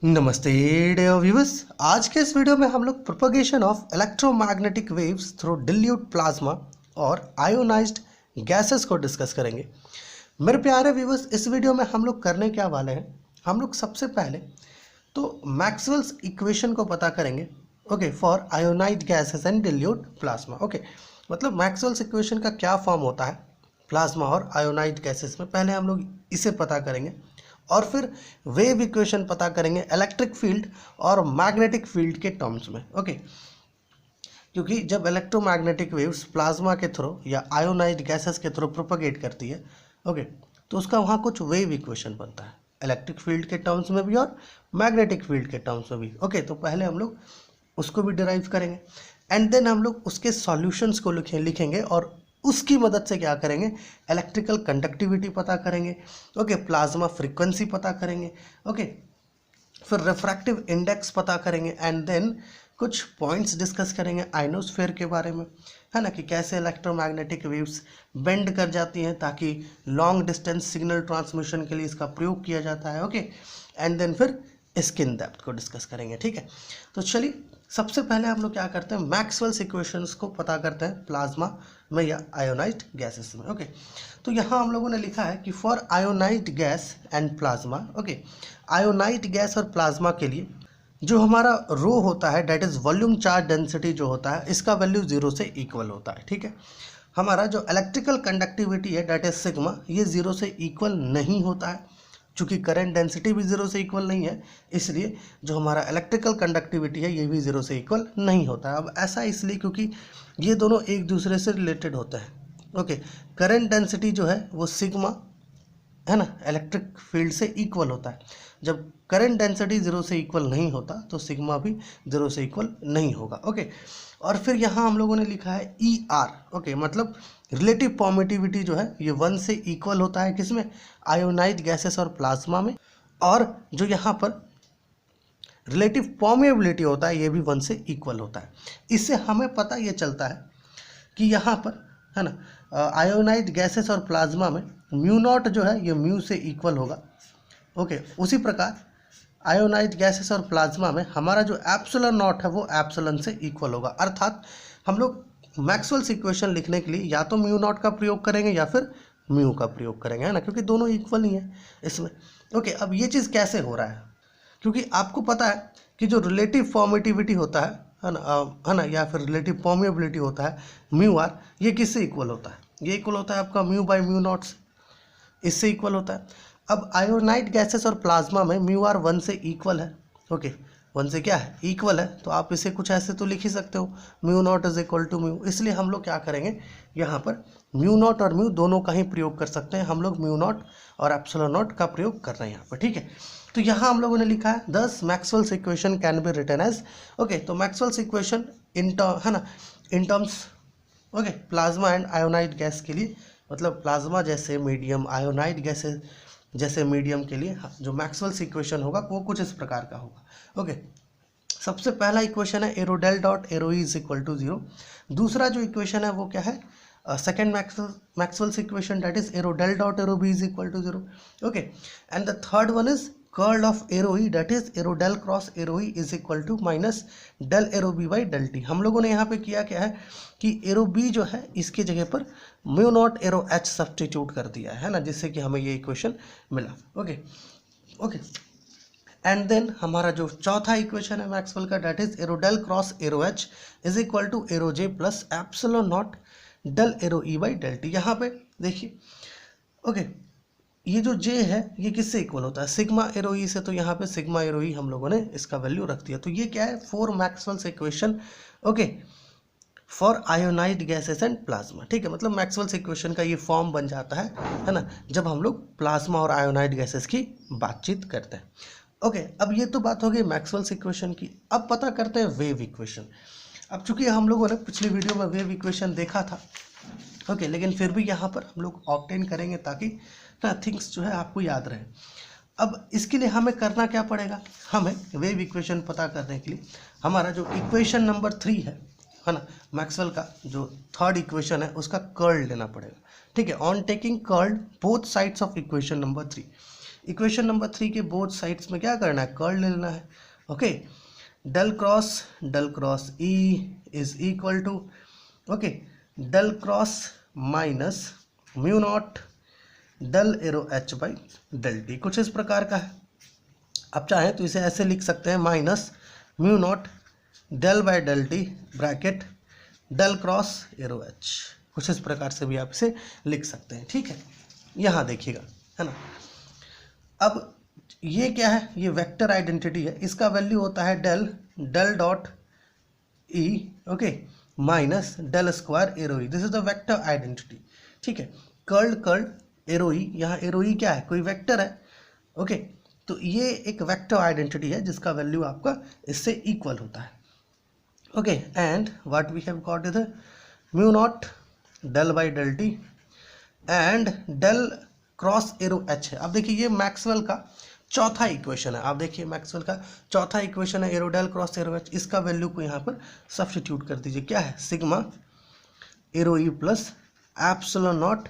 नमस्ते dear viewers. आज के इस वीडियो में हम लोग propagation of electromagnetic waves through dilute plasma और आयोनाइज्ड गैसेस को डिस्कस करेंगे। मेरे प्यारे व्यूअर्स, इस वीडियो में हम लोग करने क्या वाले हैं, हम लोग सबसे पहले तो मैक्सवेल्स इक्वेशन को पता करेंगे। Okay, for ionised gases and dilute plasma. Okay, मतलब मैक्सवेल्स इक्वेशन का क्या फॉर्म होता है प्लाज्मा और आयोनाइज्ड गैसेस में, पहले हम लोग इसे पता करेंगे और फिर वेव इक्वेशन पता करेंगे इलेक्ट्रिक फील्ड और मैग्नेटिक फील्ड के टर्म्स में। ओके, क्योंकि जब इलेक्ट्रोमैग्नेटिक वेव्स प्लाज्मा के थ्रू या आयोनाइज्ड गैसेस के थ्रू प्रोपगेट करती है, ओके, तो उसका वहाँ कुछ वेव इक्वेशन बनता है इलेक्ट्रिक फील्ड के टर्म्स में भी और मैग्नेटिक फील्ड के टर्म्स में भी। ओके, तो पहले हम लोग उसको भी डिराइव करेंगे एंड देन हम लोग उसके सॉल्यूशंस को लिखेंगे और उसकी मदद से क्या करेंगे, इलेक्ट्रिकल कंडक्टिविटी पता करेंगे। ओके, प्लाज्मा फ्रीक्वेंसी पता करेंगे। ओके, फिर रिफ्रैक्टिव इंडेक्स पता करेंगे एंड देन कुछ पॉइंट्स डिस्कस करेंगे आयनोस्फीयर के बारे में, है ना, कि कैसे इलेक्ट्रोमैग्नेटिक वेव्स बेंड कर जाती हैं ताकि लॉन्ग डिस्टेंस सिग्नल ट्रांसमिशन के लिए इसका प्रयोग किया जाता है। ओके, एंड देन फिर स्किन डेप्थ को डिस्कस करेंगे। ठीक है, तो चलिए सबसे पहले हम लोग क्या करते हैं, मैक्सवेल्स इक्वेशंस को पता करते हैं प्लाज्मा में या आयोनाइज्ड गैसेस में। ओके, तो यहाँ हम लोगों ने लिखा है कि for ionised gas and plasma. Okay, ionised gas और प्लाज्मा के लिए जो हमारा रो होता है, that is volume charge density जो होता है, इसका वैल्यू 0 से इक्वल होता है। ठीक है, हमारा जो इलेक्ट्रिकल कंडक्टिविटी है, डेट इज सिग्मा, ये 0 से इक्वल नहीं होता है। चूँकि करंट डेंसिटी भी 0 से इक्वल नहीं है, इसलिए जो हमारा इलेक्ट्रिकल कंडक्टिविटी है ये भी 0 से इक्वल नहीं होता है। अब ऐसा इसलिए क्योंकि ये दोनों एक दूसरे से रिलेटेड होते हैं। ओके, करंट डेंसिटी जो है वो सिग्मा, है ना, इलेक्ट्रिक फील्ड से इक्वल होता है। जब करंट डेंसिटी 0 से इक्वल नहीं होता तो सिग्मा भी 0 से इक्वल नहीं होगा। ओके, और फिर यहाँ हम लोगों ने लिखा है ई आर। ओके, मतलब रिलेटिव परमिटिविटी जो है ये 1 से इक्वल होता है किसमें, आयोनाइज्ड गैसेस और प्लाज्मा में, और जो यहाँ पर रिलेटिव परमेबिलिटी होता है ये भी 1 से इक्वल होता है। इससे हमें पता ये चलता है कि यहाँ पर, है ना, आयोनाइज्ड गैसेस और प्लाज्मा में म्यू नॉट जो है ये म्यू से इक्वल होगा। ओके, उसी प्रकार आयोनाइज्ड गैसेस और प्लाज्मा में हमारा जो एप्सिलॉन नॉट है वो एप्सिलॉन से इक्वल होगा। अर्थात हम लोग मैक्सवेल्स इक्वेशन लिखने के लिए या तो म्यू नॉट का प्रयोग करेंगे या फिर म्यू का प्रयोग करेंगे, है ना, क्योंकि दोनों इक्वल ही है इसमें। ओके, अब ये चीज़ कैसे हो रहा है, क्योंकि आपको पता है कि जो रिलेटिव परमिटिविटी होता है ना, या फिर रिलेटिव परमिएबिलिटी होता है म्यू आर, ये किससे इक्वल होता है, ये इक्वल होता है आपका म्यू बाई म्यू नॉट से, इससे इक्वल होता है। अब आयोनाइज्ड गैसेस और प्लाज्मा में म्यू आर 1 से इक्वल है। ओके, 1 से क्या है, इक्वल है, तो आप इसे कुछ ऐसे तो लिख ही सकते हो, mu not is equal to mu. इसलिए हम लोग क्या करेंगे, यहाँ पर म्यू नॉट और म्यू दोनों का ही प्रयोग कर सकते हैं। हम लोग म्यू नॉट और एप्सिलॉन नॉट का प्रयोग कर रहे हैं यहाँ पर। ठीक है, तो यहाँ हम लोगों ने लिखा है thus Maxwell's equation can be written as. Okay, तो मैक्सवेल्स इक्वेशन है ना, in terms, okay, plasma and ionised gas के लिए, मतलब प्लाज्मा जैसे मीडियम, आयोनाइज्ड गैसेस जैसे मीडियम के लिए जो मैक्सवेल्स इक्वेशन होगा वो कुछ इस प्रकार का होगा। ओके, सबसे पहला इक्वेशन है arrow del dot arrow E is equal to 0। दूसरा जो इक्वेशन है वो क्या है, second Maxwell's equation, that is arrow del dot arrow B is equal to 0। Okay, and the third one is curl of arrow E, that is arrow del cross arrow E is equal to minus del arrow B by del T. हम लोगों ने यहाँ पे किया क्या है कि arrow B जो है इसकी जगह पर mu naught arrow H substitute कर दिया है ना, जिससे कि हमें ये इक्वेशन मिला। ओके ओके, एंड देन हमारा जो चौथा इक्वेशन है मैक्सवेल का, that is arrow del cross arrow H is equal to arrow J plus epsilon naught del arrow E by del T. यहाँ पे देखिए, ओके, ये जो जे है ये किससे इक्वल होता है, सिग्मा एरो ई से, तो यहाँ पे सिग्मा एरो ई हम लोगों ने इसका वैल्यू रख दिया। तो ये क्या है, 4 Maxwell's equation, okay, for ionised gases and plasma. ठीक है, मतलब मैक्सवेल्स इक्वेशन का ये फॉर्म बन जाता है ना, जब हम लोग प्लाज्मा और आयोनाइज्ड गैसेस की बातचीत करते हैं। ओके, अब ये तो बात हो गई मैक्सवेल्स इक्वेशन की। अब पता करते हैं वेव इक्वेशन। अब चूंकि हम लोगों ने पिछली वीडियो में वेव इक्वेशन देखा था, ओके, लेकिन फिर भी यहाँ पर हम लोग ऑब्टेन करेंगे ताकि ना थिंग्स जो है आपको याद रहे। अब इसके लिए हमें करना क्या पड़ेगा, हमें वेव इक्वेशन पता करने के लिए हमारा जो इक्वेशन नंबर 3 है ना, मैक्सवेल का जो थर्ड इक्वेशन है उसका कर्ल लेना पड़ेगा। ठीक है, on taking curl both sides of equation number 3, equation number 3 के बोथ साइड्स में क्या करना है, कर्ल ले लेना है। Okay, del cross E is equal to, okay, del cross minus mu naught del arrow H by del T, कुछ इस प्रकार का है। आप चाहें तो इसे ऐसे लिख सकते हैं, minus mu naught del by del T bracket del cross arrow H, कुछ इस प्रकार से भी आप इसे लिख सकते हैं। ठीक है, यहाँ देखिएगा, है ना। अब ये क्या है, ये वेक्टर आइडेंटिटी है, इसका वैल्यू होता है del dot E, okay, minus del square arrow E, this is the vector identity. ठीक है, कर्ल एरो ई, यहाँ एरो ई क्या है, कोई वेक्टर है। ओके, तो ये एक वेक्टर आइडेंटिटी है जिसका वैल्यू आपका इससे इक्वल होता है। Okay, and what we have got is mu naught del by del T and del cross arrow H है। अब देखिए ये मैक्सवेल का चौथा इक्वेशन है, आप देखिए मैक्सवेल का चौथा इक्वेशन है, arrow del cross arrow H, इसका वैल्यू को यहाँ पर सब्स्टिट्यूट कर दीजिए, क्या है, sigma arrow E plus epsilon naught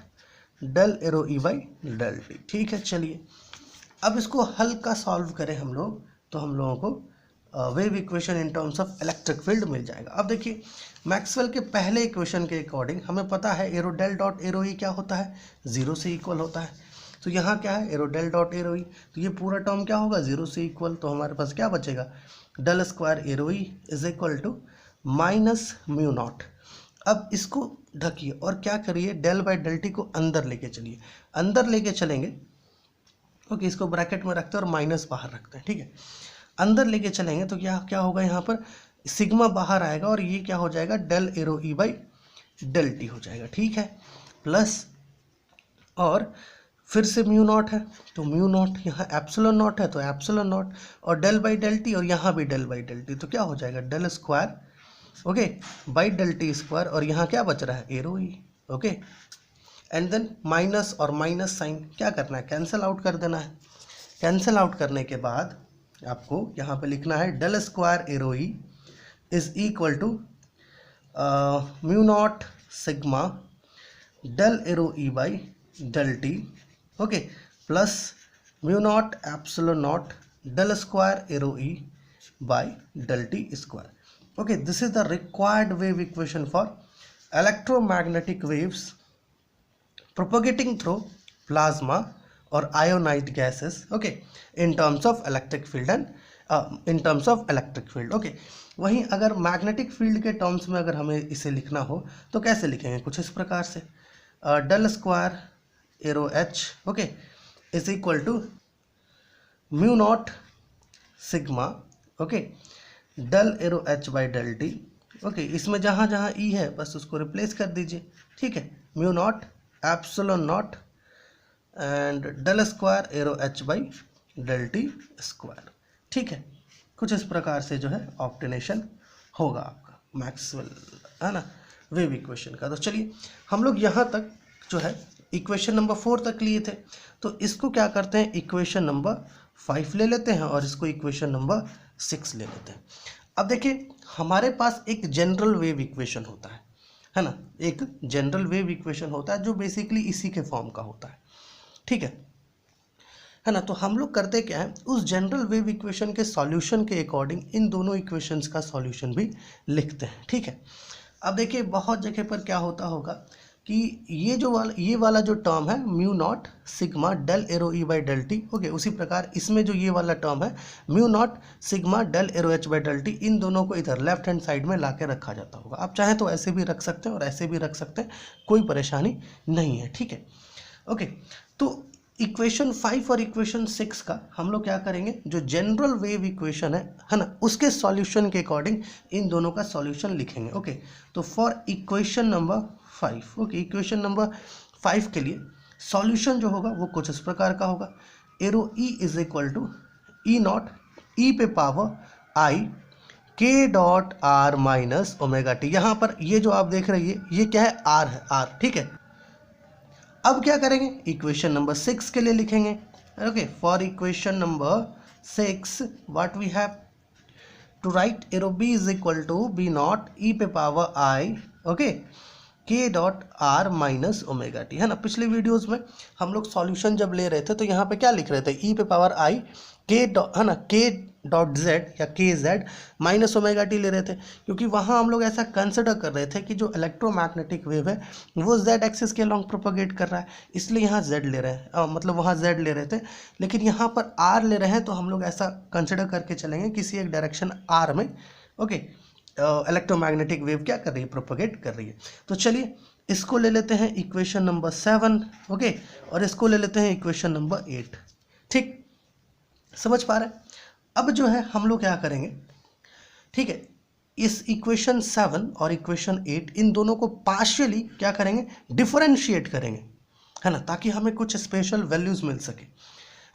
del arrow E by del T. ठीक है, चलिए अब इसको हल्का सॉल्व करें हम लोग, तो हम लोगों को wave equation in terms of electric field मिल जाएगा। अब देखिए मैक्सवेल के पहले इक्वेशन के अकॉर्डिंग हमें पता है एरो डेल डॉट एरो ई क्या होता है, 0 से इक्वल होता है। तो यहाँ क्या है, एरो डेल डॉट एरो ई, तो ये पूरा टर्म क्या होगा, 0 से इक्वल, तो हमारे पास क्या बचेगा, del square arrow E is equal to minus mu naught. अब इसको ढकिए और क्या करिए, डेल बाई डेल टी को अंदर लेके चलिए, अंदर लेके चलेंगे। ओके, इसको ब्रैकेट में रखते हैं और माइनस बाहर रखते हैं। ठीक है, अंदर लेके चलेंगे तो क्या होगा, यहाँ पर सिग्मा बाहर आएगा और ये क्या हो जाएगा, del arrow E by del T हो जाएगा। ठीक है, प्लस और फिर से म्यू नॉट है, तो म्यू नॉट, यहाँ एप्सिलॉन नॉट है तो एप्सिलॉन नॉट, और डेल बाई डेल टी, और यहाँ भी डेल बाई डेल टी, तो क्या हो जाएगा, del square, okay, by del T square, और यहाँ क्या बच रहा है, arrow E. Okay, and then minus और माइनस साइन क्या करना है, कैंसिल आउट कर देना है। कैंसिल आउट करने के बाद आपको यहाँ पे लिखना है del square arrow E is equal to mu naught sigma del arrow E by del T, okay, plus mu naught epsilon naught del square arrow E by del T square. Okay, this is the required wave equation for electromagnetic waves propagating through plasma or ionized gases, okay, in terms of electric field and in terms of electric field. Okay, वहीं अगर magnetic field के terms में अगर हमें इसे लिखना हो तो कैसे लिखेंगे, कुछ इस प्रकार से, del square arrow H, okay, is equal to mu naught sigma, okay, del arrow H by del T. Okay, इसमें जहाँ जहाँ ई है बस उसको रिप्लेस कर दीजिए। ठीक है, mu naught epsilon naught and del square arrow H by del T square. ठीक है, कुछ इस प्रकार से जो है ऑब्टेनेशन होगा आपका मैक्सवेल, है ना, वेव इक्वेशन का। तो चलिए हम लोग यहाँ तक जो है इक्वेशन नंबर 4 तक लिए थे, तो इसको क्या करते हैं, इक्वेशन नंबर 5 ले लेते हैं और इसको इक्वेशन नंबर 6 ले लेते हैं। अब देखिए हमारे पास एक जनरल वेव इक्वेशन होता है ना, एक जनरल वेव इक्वेशन होता है जो बेसिकली इसी के फॉर्म का होता है। ठीक है ना, तो हम लोग करते क्या है, उस जनरल वेव इक्वेशन के सॉल्यूशन के अकॉर्डिंग इन दोनों इक्वेशंस का सॉल्यूशन भी लिखते हैं। ठीक है, अब देखिए बहुत जगह पर क्या होता होगा कि ये वाला जो टर्म है mu naught sigma del arrow E by del T, okay, उसी प्रकार इसमें जो ये वाला टर्म है mu naught sigma del arrow H by del t, इन दोनों को इधर लेफ्ट हैंड साइड में ला के रखा जाता होगा। आप चाहें तो ऐसे भी रख सकते हैं और ऐसे भी रख सकते हैं, कोई परेशानी नहीं है। ठीक है, ओके, तो इक्वेशन 5 और इक्वेशन 6 का हम लोग क्या करेंगे, जो जनरल वेव इक्वेशन है ना, उसके सॉल्यूशन के अकॉर्डिंग इन दोनों का सॉल्यूशन लिखेंगे। ओके, तो for equation number 5, okay, equation number 5 के लिए सॉल्यूशन जो होगा वो कुछ इस प्रकार का होगा, arrow E is equal to e naught ई पे power i k dot r minus omega t. यहाँ पर ये जो आप देख रहे हैं ये क्या है, आर है, आर। ठीक है, अब क्या करेंगे, इक्वेशन नंबर 6 के लिए लिखेंगे। Okay, for equation number 6 what we have to write, arrow B is equal to b naught ई पे power i, okay, k dot r minus omega t, है ना। पिछले वीडियोस में हम लोग सॉल्यूशन जब ले रहे थे तो यहाँ पे क्या लिख रहे थे, ई पे पावर आई के डॉट, है ना, के डॉट जेड या के जेड माइनस ओमेगा टी ले रहे थे, क्योंकि वहाँ हम लोग ऐसा कंसिडर कर रहे थे कि जो इलेक्ट्रोमैग्नेटिक वेव है वो जेड एक्सिस के अलॉन्ग प्रोपोगेट कर रहा है, इसलिए यहाँ जेड ले रहे हैं, मतलब वहाँ जेड ले रहे थे, लेकिन यहाँ पर आर ले रहे हैं, तो हम लोग ऐसा कंसिडर करके चलेंगे किसी एक डायरेक्शन आर में, ओके, इलेक्ट्रोमैग्नेटिक वेव क्या कर रही है, प्रोपोगेट कर रही है। तो चलिए इसको ले लेते हैं इक्वेशन नंबर 7, ओके, और इसको ले लेते हैं इक्वेशन नंबर 8। ठीक, समझ पा रहे हैं। अब जो है हम लोग क्या करेंगे, ठीक है, इस इक्वेशन 7 और इक्वेशन 8 इन दोनों को पार्शियली क्या करेंगे, डिफरेंशिएट करेंगे, है ना, ताकि हमें कुछ स्पेशल वैल्यूज मिल सके,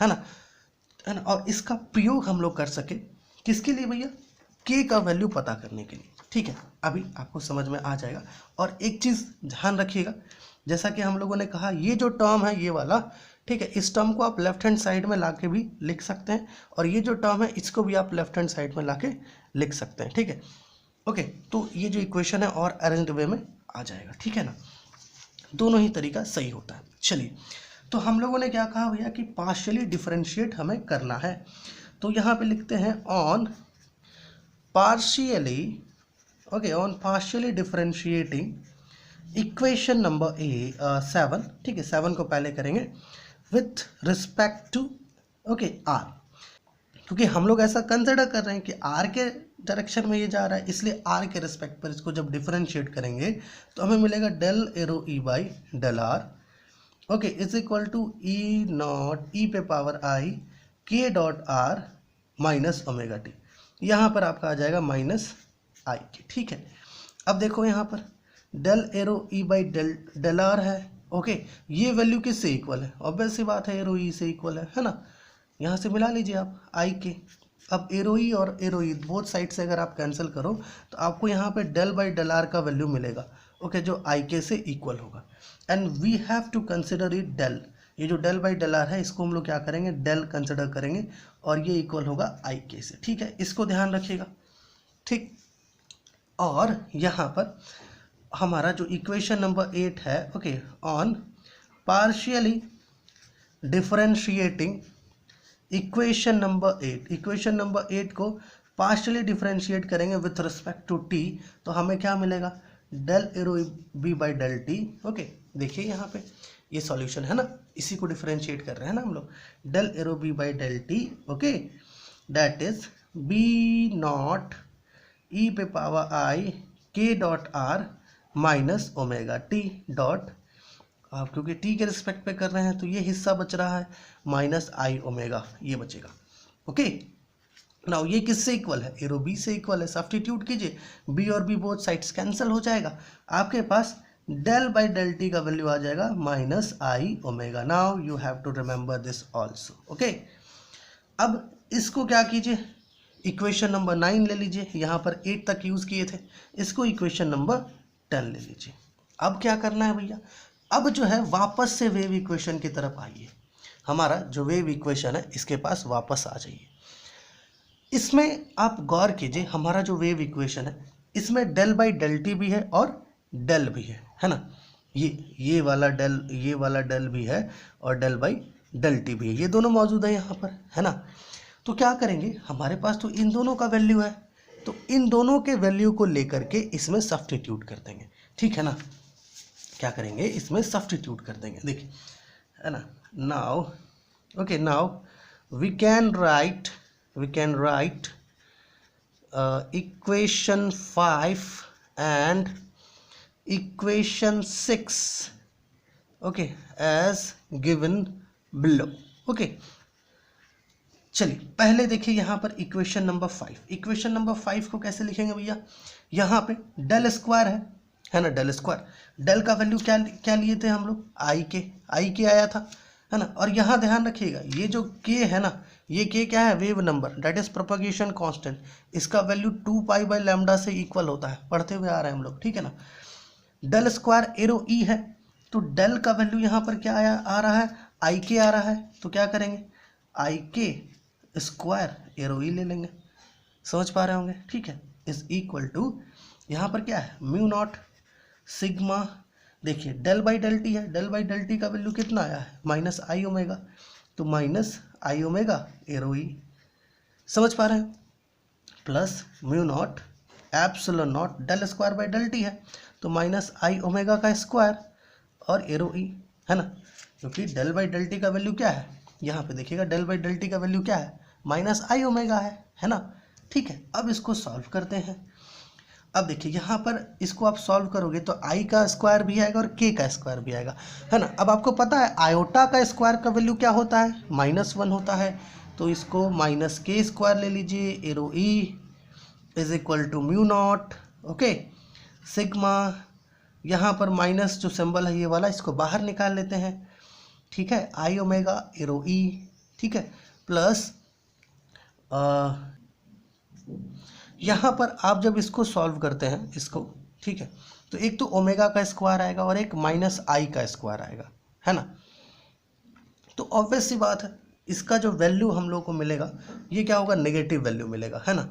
है ना, और इसका प्रयोग हम लोग कर सके किसके लिए भैया, के का वैल्यू पता करने के लिए। ठीक है, अभी आपको समझ में आ जाएगा। और एक चीज़ ध्यान रखिएगा, जैसा कि हम लोगों ने कहा ये जो टर्म है ये वाला, ठीक है, इस टर्म को आप लेफ्ट हैंड साइड में लाके भी लिख सकते हैं, और ये जो टर्म है इसको भी आप लेफ्ट हैंड साइड में लाके लिख सकते हैं। ठीक है, ओके, तो ये जो इक्वेशन है और अरेंज्ड वे में आ जाएगा, ठीक है ना, दोनों ही तरीका सही होता है। चलिए, तो हम लोगों ने क्या कहा भैया कि पार्शियली डिफरेंशिएट हमें करना है, तो यहाँ पे लिखते हैं on partially, okay, on partially differentiating equation number 7, ठीक है, 7 को पहले करेंगे with respect to, okay, R, क्योंकि हम लोग ऐसा कंसिडर कर रहे हैं कि आर के डायरेक्शन में ये जा रहा है, इसलिए आर के रिस्पेक्ट पर इसको जब डिफरेंशिएट करेंगे तो हमें मिलेगा del arrow E by del r, okay, is equal to e naught ई पे power i k dot r minus omega t, यहाँ पर आपका आ जाएगा माइनस आई के। ठीक है, अब देखो यहाँ पर del arrow E by del R है, ओके, ये वैल्यू किससे इक्वल है, ऑब्वियस सी बात है एरो ई से इक्वल है ना, यहाँ से मिला लीजिए आप आई के। अब एरो ई और एरो ई बोथ साइड से अगर आप कैंसिल करो तो आपको यहाँ पे डेल बाई डेल आर का वैल्यू मिलेगा, ओके, जो आई के से इक्वल होगा, and we have to consider it del, ये जो डेल बाई डेल आर है इसको हम लोग क्या करेंगे, डेल कंसिडर करेंगे, और ये इक्वल होगा आई के से। ठीक है, इसको ध्यान रखिएगा। ठीक, और यहाँ पर हमारा जो इक्वेशन नंबर 8 है, okay, on partially differentiating equation number 8, equation number 8 को पार्शियली डिफरेंशिएट करेंगे विथ रिस्पेक्ट टू टी, तो हमें क्या मिलेगा, del arrow B by del T, okay, देखिए यहाँ पे ये सॉल्यूशन है ना, इसी को डिफरेंशिएट कर रहे हैं ना हम लोग, del arrow B by del T, okay, that is b naught ई पे power i k dot r minus omega t dot, आप क्योंकि टी के रिस्पेक्ट पे कर रहे हैं तो ये हिस्सा बच रहा है माइनस आई ओमेगा, ये बचेगा, ओके। नाउ ये किससे इक्वल है, एरो बी से इक्वल है, सब्स्टिट्यूट कीजिए, बी और बी बोथ साइड्स कैंसिल हो जाएगा, आपके पास डेल बाई डेल टी का वैल्यू आ जाएगा minus I omega. Now you have to remember this also, okay. अब इसको क्या कीजिए, इक्वेशन नंबर 9 ले लीजिए, यहाँ पर 8 तक यूज़ किए थे, इसको इक्वेशन नंबर 10 ले लीजिए। अब क्या करना है भैया, अब जो है वापस से वेव इक्वेशन की तरफ आइए, हमारा जो वेव इक्वेशन है इसके पास वापस आ जाइए। इसमें आप गौर कीजिए, हमारा जो वेव इक्वेशन है इसमें डेल बाई डेल टी भी है और डेल भी है ना, ये वाला डेल भी है और डेल बाई डेल टी भी है, ये दोनों मौजूद है यहाँ पर, है ना। तो क्या करेंगे, हमारे पास तो इन दोनों का वैल्यू है, तो इन दोनों के वैल्यू को लेकर के इसमें सब्स्टिट्यूट कर देंगे, ठीक है ना, क्या करेंगे, इसमें सब्स्टिट्यूट कर देंगे, देखिए, है ना। Now okay, now we can write equation 5 and equation 6, okay, as given below, okay. चलिए पहले देखिए यहाँ पर इक्वेशन नंबर 5, इक्वेशन नंबर 5 को कैसे लिखेंगे भैया, यहाँ पे डेल स्क्वायर है ना, डेल स्क्वायर, डेल का वैल्यू क्या लिए थे हम लोग, आई के आया था, है ना। और यहाँ ध्यान रखिएगा, ये जो के है ना, ये के क्या है, wave number, that is propagation constant, इसका वैल्यू 2 पाई बाई लैम्डा से इक्वल होता है, पढ़ते हुए आ रहे हैं हम लोग, ठीक है ना। डेल स्क्वायर एरो ई है, तो डेल का वैल्यू यहाँ पर क्या आ रहा है, आई के आ रहा है, तो क्या करेंगे, आई के स्क्वायर एरो ई ले लेंगे, समझ पा रहे होंगे, ठीक है, इज इक्वल टू यहाँ पर क्या है, म्यू नॉट सिग्मा देखिए डेल बाई डेल टी है, डेल बाई डेल टी का वैल्यू कितना आया है माइनस आई ओमेगा, तो माइनस आई ओमेगा एरो ई, समझ पा रहे हैं, plus mu naught epsilon naught del square by del T है, तो माइनस आई ओमेगा का स्क्वायर और एरो ई, है ना, क्योंकि डेल बाई डेल टी का वैल्यू क्या है, यहाँ पे देखिएगा डेल बाई डेल टी का वैल्यू क्या है माइनस आई ओमेगा है ना। ठीक है, अब इसको सॉल्व करते हैं। अब देखिए यहाँ पर इसको आप सॉल्व करोगे तो आई का स्क्वायर भी आएगा और के का स्क्वायर भी आएगा, है ना। अब आपको पता है आयोटा का स्क्वायर का वैल्यू क्या होता है -1 होता है, तो इसको माइनस के स्क्वायर ले लीजिए, arrow E is equal to mu naught, okay, sigma, यहाँ पर माइनस जो सिंबल है ये वाला इसको बाहर निकाल लेते हैं, ठीक है, आई ओमेगा एरो ई, ठीक है, प्लस यहाँ पर आप जब इसको सॉल्व करते हैं इसको, ठीक है, तो एक तो ओमेगा का स्क्वायर आएगा और एक माइनस आई का स्क्वायर आएगा, है ना। तो ऑब्वियस सी बात है इसका जो वैल्यू हम लोग को मिलेगा ये क्या होगा, नेगेटिव वैल्यू मिलेगा, है ना।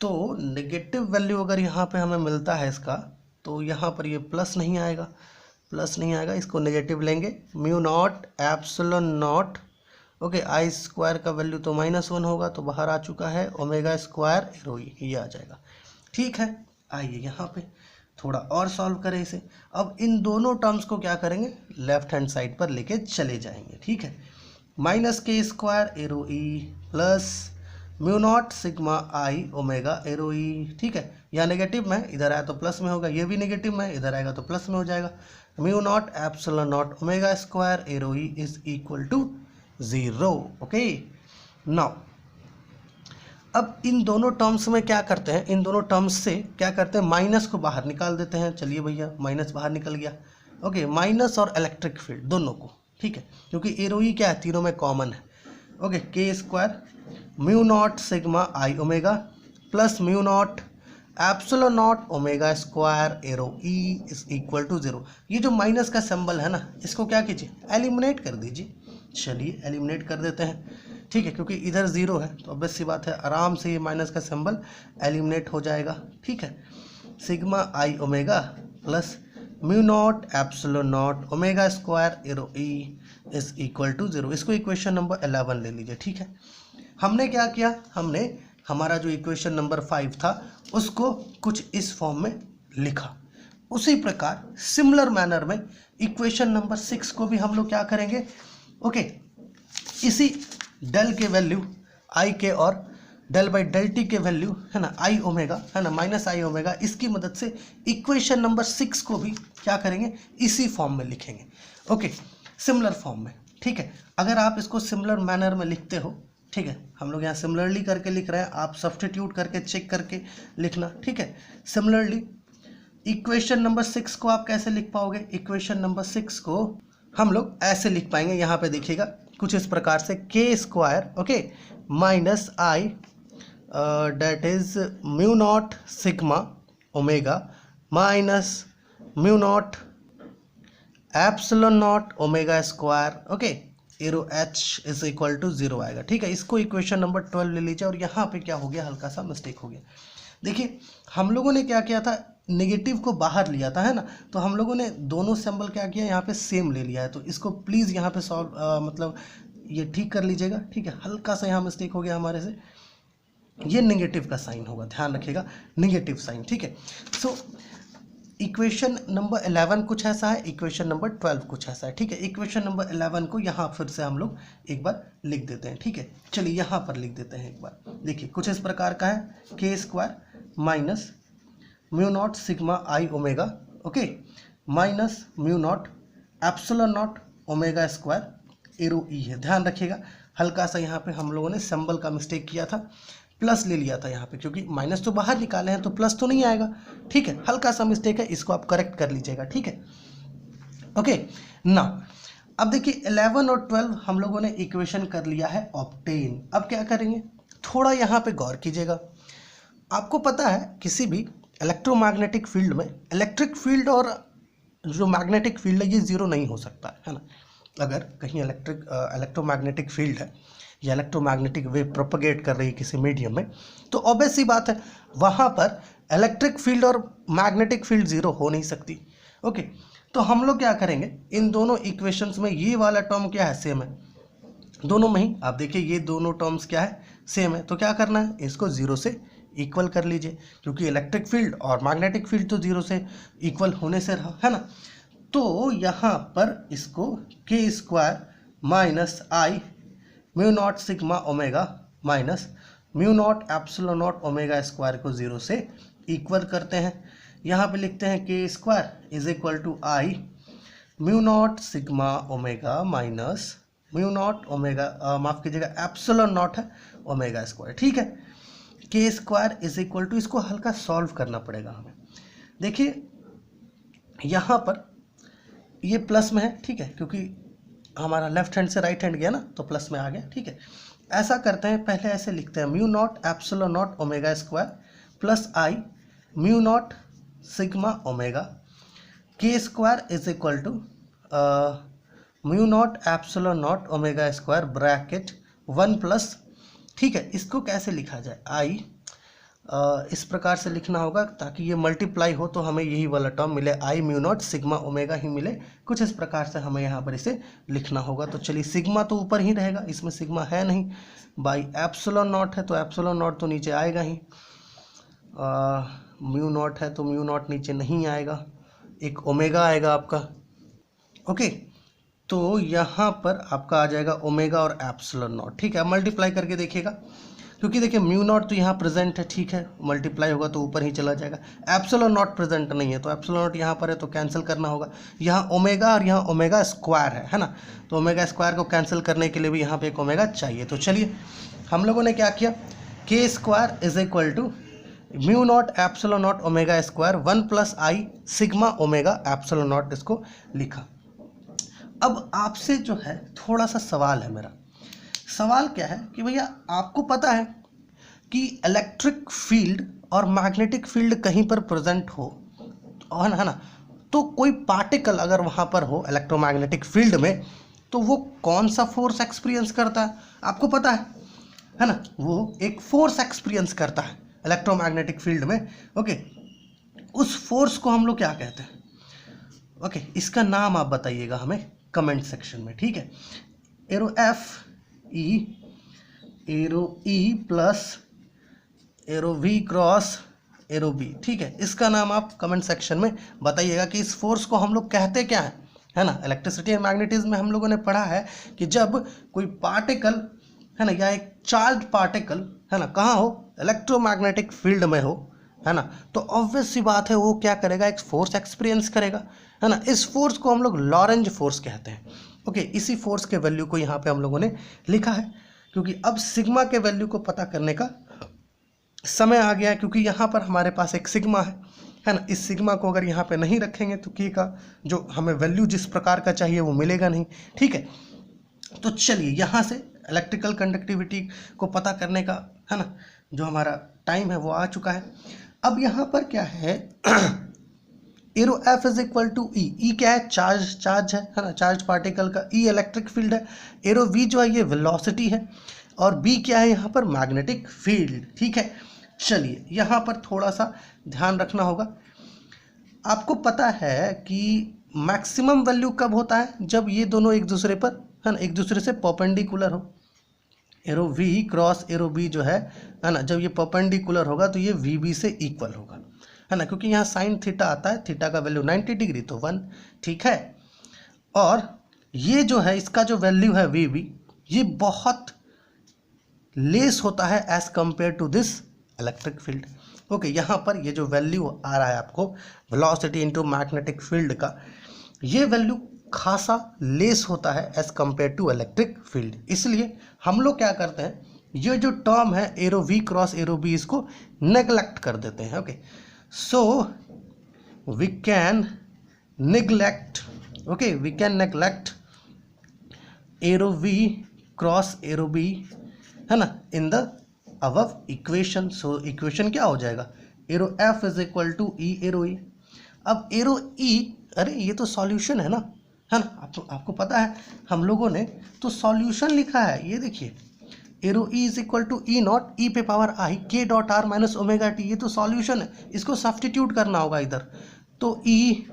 तो नेगेटिव वैल्यू अगर यहाँ पे हमें मिलता है इसका, तो यहाँ पर ये प्लस नहीं आएगा, प्लस नहीं आएगा, इसको नेगेटिव लेंगे, mu naught epsilon naught, okay, आई स्क्वायर का वैल्यू तो -1 होगा, तो बाहर आ चुका है, ओमेगा स्क्वायर एरो ई, ये आ जाएगा। ठीक है, आइए यहाँ पे थोड़ा और सॉल्व करें इसे। अब इन दोनों टर्म्स को क्या करेंगे, लेफ्ट हैंड साइड पर लेके चले जाएंगे, ठीक है, माइनस के स्क्वायर एरो ई प्लस म्यू नॉट सिग्मा आई ओमेगा एरो ई, ठीक है, यहाँ नेगेटिव में इधर आया तो प्लस में होगा, ये भी नेगेटिव में इधर आएगा तो प्लस में हो जाएगा, mu naught epsilon naught omega square arrow E is equal to 0, okay. Now अब इन दोनों टर्म्स में क्या करते हैं, इन दोनों टर्म्स से क्या करते हैं, माइनस को बाहर निकाल देते हैं। चलिए भैया, माइनस बाहर निकल गया, ओके, माइनस और इलेक्ट्रिक फील्ड दोनों को, ठीक है, क्योंकि एरो ई क्या है, तीनों में कॉमन है, okay, K square mu naught sigma I omega plus mu naught epsilon naught omega square arrow E is equal to 0। ये जो माइनस का सिंबल है ना, इसको क्या कीजिए, एलिमिनेट कर दीजिए। चलिए एलिमिनेट कर देते हैं, ठीक है, क्योंकि इधर 0 है तो ऑब्वियस सी बात है आराम से ये माइनस का सिंबल एलिमिनेट हो जाएगा, ठीक है, sigma I omega plus mu naught epsilon naught omega square arrow E is equal to 0। इसको इक्वेशन नंबर 11 ले लीजिए, ठीक है। हमने क्या किया, हमने हमारा जो इक्वेशन नंबर 5 था उसको कुछ इस फॉर्म में लिखा। उसी प्रकार सिमिलर मैनर में इक्वेशन नंबर 6 को भी हम लोग क्या करेंगे, ओके, इसी डेल के वैल्यू आई के और डेल बाई डेल टी के वैल्यू, है ना, आई ओमेगा, है ना, माइनस आई ओमेगा, इसकी मदद से इक्वेशन नंबर 6 को भी क्या करेंगे, इसी फॉर्म में लिखेंगे, ओके, सिमिलर फॉर्म में, ठीक है। अगर आप इसको सिमिलर मैनर में लिखते हो, ठीक है, हम लोग यहाँ सिमिलरली करके लिख रहे हैं, आप सब्स्टिट्यूट करके चेक करके लिखना, ठीक है। सिमिलरली इक्वेशन नंबर 6 को आप कैसे लिख पाओगे, इक्वेशन नंबर 6 को हम लोग ऐसे लिख पाएंगे, यहाँ पे देखिएगा कुछ इस प्रकार से, K square, okay, minus I that is mu naught sigma omega minus mu naught epsilon naught omega square, okay, arrow H is equal to 0 आएगा, ठीक है। इसको इक्वेशन नंबर 12 ले लीजिए, और यहाँ पे क्या हो गया, हल्का सा मिस्टेक हो गया। देखिए हम लोगों ने क्या किया था, नेगेटिव को बाहर लिया था, है ना, तो हम लोगों ने दोनों सिंबल क्या किया, यहाँ पे सेम ले लिया है, तो इसको प्लीज़ यहाँ पे सॉल्व मतलब ये ठीक कर लीजिएगा, ठीक है। हल्का सा यहाँ मिस्टेक हो गया हमारे से, ये नेगेटिव का साइन होगा, ध्यान रखिएगा, नेगेटिव साइन, ठीक है। सो इक्वेशन नंबर 11 कुछ ऐसा है, इक्वेशन नंबर 12 कुछ ऐसा है, ठीक है। इक्वेशन नंबर 11 को यहाँ फिर से हम लोग एक बार लिख देते हैं, ठीक है। चलिए यहाँ पर लिख देते हैं एक बार, देखिए कुछ इस प्रकार का है, k square minus mu naught sigma आई omega, okay, minus mu naught epsilon naught omega square arrow ई है। ध्यान रखिएगा, हल्का सा यहाँ पे हम लोगों ने सिंबल का मिस्टेक किया था, प्लस ले लिया था यहाँ पे, क्योंकि माइनस तो बाहर निकाले हैं तो प्लस तो नहीं आएगा, ठीक है, हल्का सा मिस्टेक है, इसको आप करेक्ट कर लीजिएगा, ठीक है, ओके ना। अब देखिए 11 और 12 हम लोगों ने इक्वेशन कर लिया है ऑब्टेन। अब क्या करेंगे, थोड़ा यहाँ पे गौर कीजिएगा। आपको पता है किसी भी इलेक्ट्रोमैग्नेटिक फील्ड में इलेक्ट्रिक फील्ड और जो मैग्नेटिक फील्ड है ये ज़ीरो नहीं हो सकता है ना। अगर कहीं इलेक्ट्रोमैग्नेटिक फील्ड है या इलेक्ट्रोमैग्नेटिक वेव प्रोपगेट कर रही है किसी मीडियम में, तो ऑब्वियस सी बात है वहाँ पर इलेक्ट्रिक फील्ड और मैग्नेटिक फील्ड ज़ीरो हो नहीं सकती, ओके। तो हम लोग क्या करेंगे, इन दोनों इक्वेशंस में ये वाला टर्म क्या है, सेम है दोनों में ही। आप देखिए ये दोनों टर्म्स क्या है, सेम है। तो क्या करना है, इसको जीरो से इक्वल कर लीजिए, क्योंकि इलेक्ट्रिक फील्ड और मैग्नेटिक फील्ड तो जीरो से इक्वल होने से रहा है ना। तो यहाँ पर इसको K square minus I mu naught sigma omega minus mu naught epsilon naught omega square को जीरो से इक्वल करते हैं। यहाँ पे लिखते हैं K square is equal to I mu naught sigma omega minus mu naught omega, माफ कीजिएगा एप्सिलॉन नॉट है ओमेगा स्क्वायर, ठीक है। K square is equal to, इसको हल्का सॉल्व करना पड़ेगा हमें। देखिए यहाँ पर ये प्लस में है, ठीक है, क्योंकि हमारा लेफ्ट हैंड से राइट हैंड गया ना, तो प्लस में आ गया, ठीक है। ऐसा करते हैं, पहले ऐसे लिखते हैं mu naught epsilon naught omega square plus i mu naught sigma omega, k square is equal to mu naught epsilon naught omega square bracket 1 plus, ठीक है। इसको कैसे लिखा जाए, आई इस प्रकार से लिखना होगा ताकि ये मल्टीप्लाई हो तो हमें यही वाला टर्म मिले, आई म्यू नॉट सिग्मा ओमेगा ही मिले, कुछ इस प्रकार से हमें यहाँ पर इसे लिखना होगा। तो चलिए सिग्मा तो ऊपर ही रहेगा, इसमें सिग्मा है नहीं, बाई एप्सिलॉन नॉट है तो एप्सिलॉन नॉट तो नीचे आएगा ही, म्यू नॉट है तो म्यू नॉट नीचे नहीं आएगा, एक ओमेगा आएगा आपका, ओके। तो यहाँ पर आपका आ जाएगा ओमेगा और एप्सिलॉन नॉट, ठीक है। मल्टीप्लाई करके देखिएगा, क्योंकि देखिए म्यू नॉट तो यहाँ प्रेजेंट है, ठीक है, मल्टीप्लाई होगा तो ऊपर ही चला जाएगा। एप्सिलॉन नॉट प्रेजेंट नहीं है तो एप्सिलॉन नॉट यहाँ पर है तो कैंसिल करना होगा। यहाँ ओमेगा और यहाँ ओमेगा स्क्वायर है ना, तो ओमेगा स्क्वायर को कैंसिल करने के लिए भी यहाँ पे एक ओमेगा चाहिए। तो चलिए हम लोगों ने क्या किया, K square is equal to mu naught epsilon naught omega square 1 plus I sigma omega epsilon naught, इसको लिखा। अब आपसे जो है थोड़ा सा सवाल है, मेरा सवाल क्या है कि भैया आपको पता है कि इलेक्ट्रिक फील्ड और मैग्नेटिक फील्ड कहीं पर प्रेजेंट हो, और है ना, तो कोई पार्टिकल अगर वहाँ पर हो इलेक्ट्रोमैग्नेटिक फील्ड में, तो वो कौन सा फोर्स एक्सपीरियंस करता है, आपको पता है ना, वो एक फोर्स एक्सपीरियंस करता है इलेक्ट्रोमैग्नेटिक फील्ड में, ओके। उस फोर्स को हम लोग क्या कहते हैं, ओके, इसका नाम आप बताइएगा हमें कमेंट सेक्शन में, ठीक है। एरो एफ एरो ई plus arrow V cross arrow B, ठीक है। इसका नाम आप कमेंट सेक्शन में बताइएगा कि इस फोर्स को हम लोग कहते क्या है ना। इलेक्ट्रिसिटी एंड मैग्नेटिज्म में हम लोगों ने पढ़ा है कि जब कोई पार्टिकल है ना, या एक चार्ज पार्टिकल है ना, कहाँ हो, इलेक्ट्रोमैग्नेटिक फील्ड में हो, है ना, तो ऑब्वियस सी बात है वो क्या करेगा, एक फोर्स एक्सपीरियंस करेगा, है ना। इस फोर्स को हम लोग लॉरेंज फोर्स कहते हैं, ओके। इसी फोर्स के वैल्यू को यहाँ पे हम लोगों ने लिखा है, क्योंकि अब सिग्मा के वैल्यू को पता करने का समय आ गया है, क्योंकि यहाँ पर हमारे पास एक सिग्मा है ना। इस सिग्मा को अगर यहाँ पे नहीं रखेंगे तो के का जो हमें वैल्यू जिस प्रकार का चाहिए वो मिलेगा नहीं, ठीक है। तो चलिए यहाँ से इलेक्ट्रिकल कंडक्टिविटी को पता करने का है ना जो हमारा टाइम है वो आ चुका है। अब यहाँ पर क्या है, arrow F is equal to e, e क्या है, चार्ज है ना, चार्ज पार्टिकल का, ई इलेक्ट्रिक फील्ड है, एरो वी जो है ये वेलोसिटी है, और बी क्या है यहाँ पर, मैग्नेटिक फील्ड, ठीक है। चलिए यहाँ पर थोड़ा सा ध्यान रखना होगा, आपको पता है कि मैक्सिमम वैल्यू कब होता है, जब ये दोनों एक दूसरे पर है ना, एक दूसरे से परपेंडिकुलर हो। Arrow V cross arrow B जो है ना, जब ये परपेंडिकुलर होगा तो ये वी बी से इक्वल होगा, है ना, क्योंकि यहाँ साइन थीटा आता है, थीटा का वैल्यू 90 डिग्री तो 1, ठीक है। और ये जो है इसका जो वैल्यू है वी बी, ये बहुत लेस होता है as compare to this electric field, okay. यहाँ पर ये जो वैल्यू आ रहा है आपको वेलोसिटी इनटू मैग्नेटिक फील्ड का, ये वैल्यू खासा लेस होता है as compare to electric field. इसलिए हम लोग क्या करते हैं, ये जो टर्म है arrow V cross arrow B, इसको नेग्लेक्ट कर देते हैं, okay. So we can neglect, okay, we can neglect arrow V cross arrow B, है ना, in the above equation। So equation क्या हो जाएगा, arrow F is equal to E arrow E। अब arrow E, अरे ये तो सॉल्यूशन है ना, आपको पता है हम लोगों ने तो सॉल्यूशन लिखा है, ये देखिए arrow E is equal to e naught ई पे power i k dot r minus omega t, ये तो सॉल्यूशन है, इसको सब्स्टिट्यूट करना होगा इधर। तो ई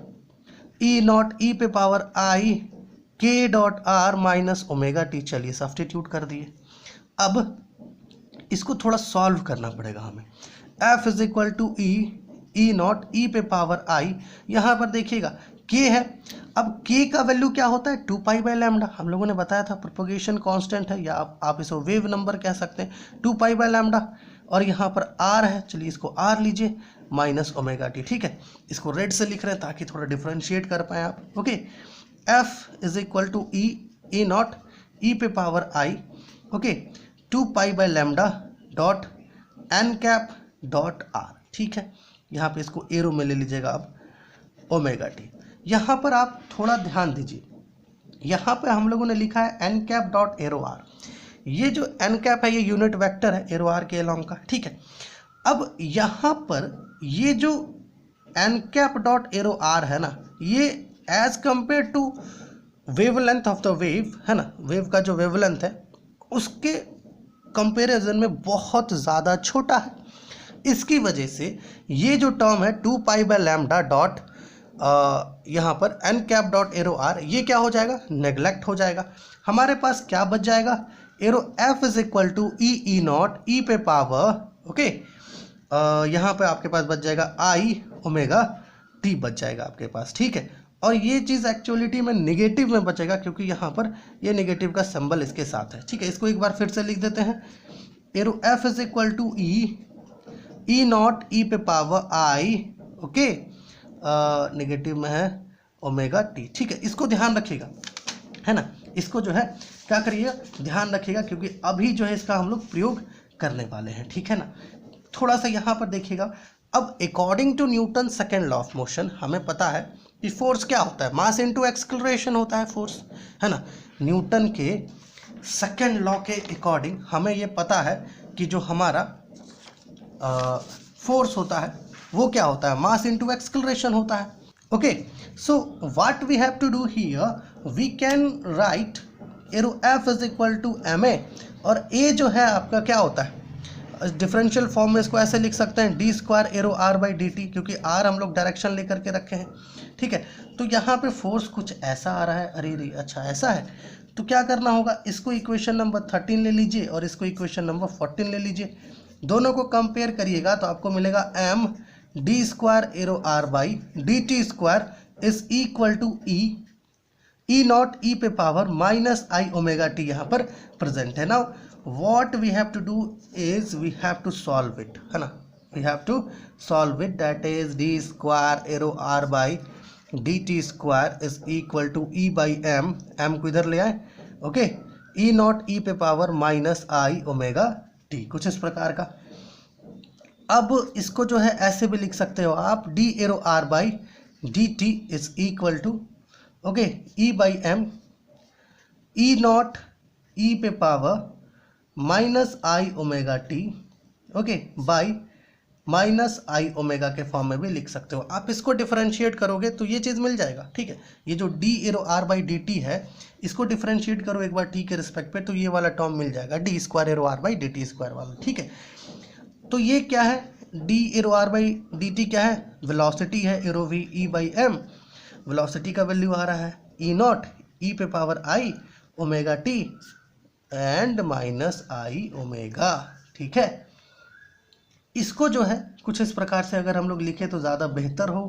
ई नॉट ई पे power i k dot r minus omega t. चलिए सब्स्टिट्यूट कर दिए। अब इसको थोड़ा सॉल्व करना पड़ेगा हमें। F is equal to e naught ई पे पावर आई, यहाँ पर देखिएगा के है। अब के का वैल्यू क्या होता है 2 पाई बाय लैम्डा, हम लोगों ने बताया था प्रोपगेशन कांस्टेंट है, या आप इसको वेव नंबर कह सकते हैं 2 पाई बाय लैम्डा। और यहाँ पर आर है, चलिए इसको आर लीजिए माइनस ओमेगा टी। ठीक है, इसको रेड से लिख रहे हैं ताकि थोड़ा डिफ्रेंशिएट कर पाए आप। Okay, f is equal to e naught ई पे power i, okay 2 pi by lambda dot n cap dot r. ठीक है, यहाँ पे इसको एरो में ले लीजिएगा अब ओमेगा टी। यहाँ पर आप थोड़ा ध्यान दीजिए, यहाँ पे हम लोगों ने लिखा है N cap dot arrow R. ये जो एन कैप है ये यूनिट वेक्टर है एरो आर के अलोंग का। ठीक है, अब यहाँ पर ये जो N cap dot arrow R है ना, ये as compare to wavelength of the wave है ना, वेव का जो वेवलेंथ है उसके कंपेरिजन में बहुत ज़्यादा छोटा है। इसकी वजह से ये जो टर्म है 2 पाई बाय लैम्डा डॉट यहाँ पर N cap dot arrow R, ये क्या हो जाएगा, नेग्लेक्ट हो जाएगा। हमारे पास क्या बच जाएगा, arrow F is equal to e naught ई पे पावर, ओके यहाँ पे आपके पास बच जाएगा आई ओमेगा टी बच जाएगा आपके पास। ठीक है, और ये चीज़ एक्चुअलिटी में निगेटिव में बचेगा क्योंकि यहाँ पर ये निगेटिव का सिंबल इसके साथ है। ठीक है, इसको एक बार फिर से लिख देते हैं। Arrow F is equal to e naught ई पे पावर आई, ओके निगेटिव में है ओमेगा टी। ठीक है, इसको ध्यान रखिएगा है ना, इसको जो है क्या करिएगा ध्यान रखिएगा क्योंकि अभी जो है इसका हम लोग प्रयोग करने वाले हैं। ठीक है ना, थोड़ा सा यहाँ पर देखिएगा। अब according to Newton second law of motion हमें पता है कि फोर्स क्या होता है, मास इनटू एक्सेलरेशन होता है फोर्स, है ना। न्यूटन के सेकेंड लॉ के अकॉर्डिंग हमें ये पता है कि जो हमारा फोर्स होता है वो क्या होता है, मास इनटू एक्सेलरेशन होता है। Okay, so what we have to do here, we can write arrow F is equal to M A, और ए जो है आपका क्या होता है, डिफरेंशियल फॉर्म में इसको ऐसे लिख सकते हैं D square arrow are by D T, क्योंकि आर हम लोग डायरेक्शन लेकर के रखे हैं। ठीक है, तो यहाँ पे फोर्स कुछ ऐसा आ रहा है, अरे अच्छा ऐसा है, तो क्या करना होगा, इसको इक्वेशन नंबर 13 ले लीजिए और इसको इक्वेशन नंबर 14 ले लीजिए, दोनों को कंपेयर करिएगा तो आपको मिलेगा m d square arrow are by D T square is equal to e naught ई पे पावर माइनस आई ओमेगा टी यहाँ पर प्रेजेंट है। Now what we have to do is we have to solve it, है ना, we have to solve it, that is d square arrow r by dt square is equal to e by m को इधर ले आए, okay e not e पे power minus आई omega T, कुछ इस प्रकार का। अब इसको जो है ऐसे भी लिख सकते हो आप d arrow r by dt is equal to okay e by m e not e पे power minus I omega T, okay by minus I omega के फॉर्म में भी लिख सकते हो आप। इसको डिफरेंशिएट करोगे तो ये चीज़ मिल जाएगा। ठीक है, ये जो D arrow are by D T है इसको डिफरेंशिएट करो एक बार टी के रिस्पेक्ट पे, तो ये वाला टर्म मिल जाएगा D square arrow are by D T square वाला। ठीक है, तो ये क्या है, D arrow are by D T क्या है, वेलोसिटी है, arrow V E by M, velocity का वैल्यू आ रहा है ई नॉट ई पे power I omega T and minus I omega. ठीक है, इसको जो है कुछ इस प्रकार से अगर हम लोग लिखें तो ज़्यादा बेहतर हो